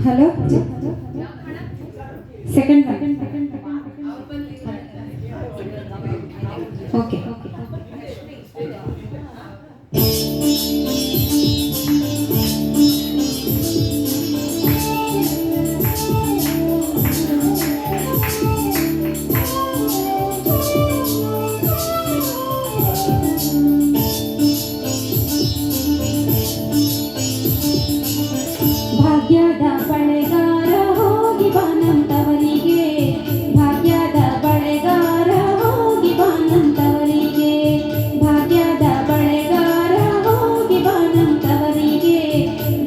hello second okay ಭಾಗ್ಯದ ಬಳೆಗಾರ ಹೋಗಿ ಬಾನಂತವರಿಗೆ ಭಾಗ್ಯದ ಬಳೆಗಾರ ಹೋಗಿ ಬಾನಂತವರಿಗೆ ಭಾಗ್ಯದ ಬಳೆಗಾರ ಹೋಗಿ ಬಾನಂತವರಿಗೆ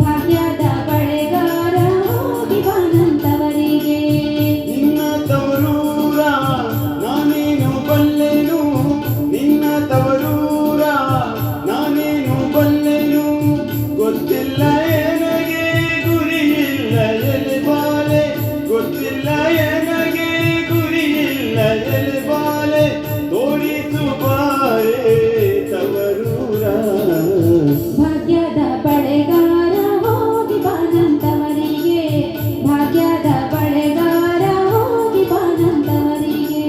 ಭಾಗ್ಯದ ಬಳೆಗಾರ ಹೋಗಿ ಬಾನಂತವರಿಗೆ ನಿನ್ನ ತವರೂರ ನಾನೇನು ಬಲ್ಲೆನು ನಿನ್ನ ತವರೂರ ನಾನೇನು ಬಲ್ಲೆನು ಗೊತ್ತಿಲ್ಲ ಗೊತ್ತಿಲ್ಲ ನನಗೆ ಗುರಿಯಿಲ್ಲ ಎಲೆಬಾಲೆ ತೋರಿಸು ಬಾರೆ ತವರೂರ ಭಾಗ್ಯದ ಬಳೆಗಾರ ಹೋಗಿ ಬಾನಂತವರಿಗೆ ಭಾಗ್ಯದ ಬಳೆಗಾರ ಹೋಗಿ ಬಾನಂತವರಿಗೆ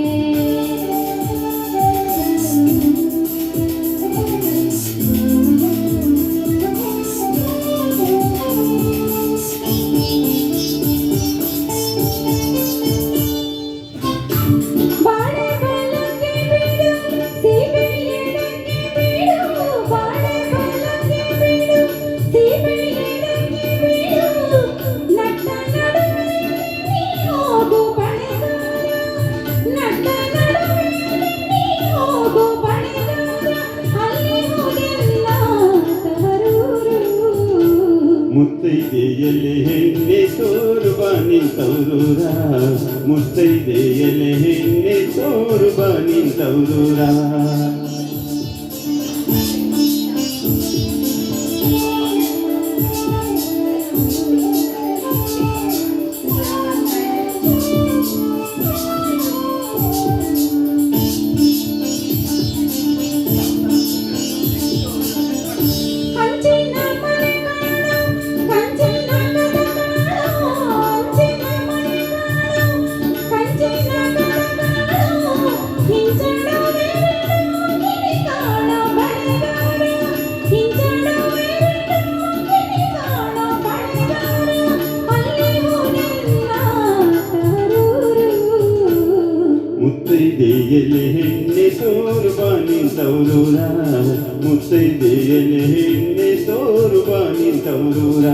ಮುತ್ತೈದೆಯಲೆ ಹೆಣ್ಣೆ ತೋರು ಬಾ ನಿಂತವರೂರ ಮುತ್ತೈದೆಯಲೆ ಹೆಣ್ಣೆ ತೋರು ಬಾ ನಿಂತವರೂರ ಮುತ್ತೈದೆಯಲೆ ಹೆಣ್ಣೆ ತೋರು ಬಾ ನಿಂತವರೂರ ಮುತ್ತೈದೆಯಲೆ ಹೆಣ್ಣೆ ತೋರು ಬಾ ನಿಂತವರೂರ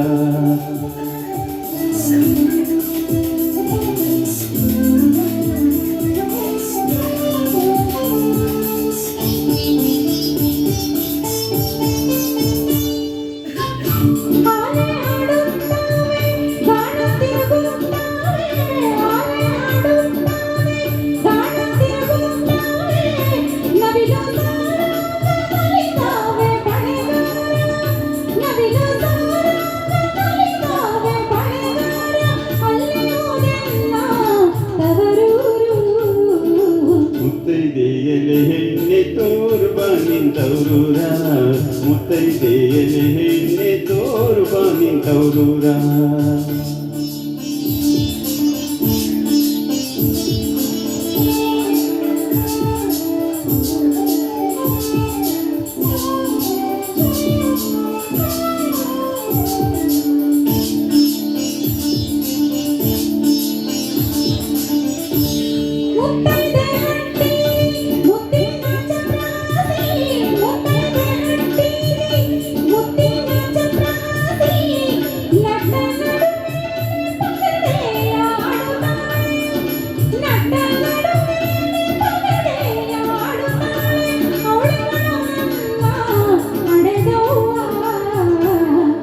ಮುತ್ತೈದೆಯಲೆ ಹೆಣ್ಣೆ ತೋರು ಬಾ ನಿಂತವರೂರ ಮುತ್ತೈದೆಯಲೆ ಹೆಣ್ಣೆ ತೋರು ಬಾ ನಿಂತವರೂರ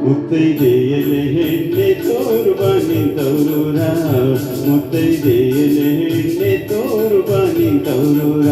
ಮುತ್ತೈದೆಯಲೆ ಹೆಣ್ಣೆ ತೋರು ಬಾ ನಿಂತವರೂರ ಮುತ್ತೈದೆಯಲೆ ಹೆಣ್ಣೆ ತೋರು ಬಾ ನಿಂತವರೂರ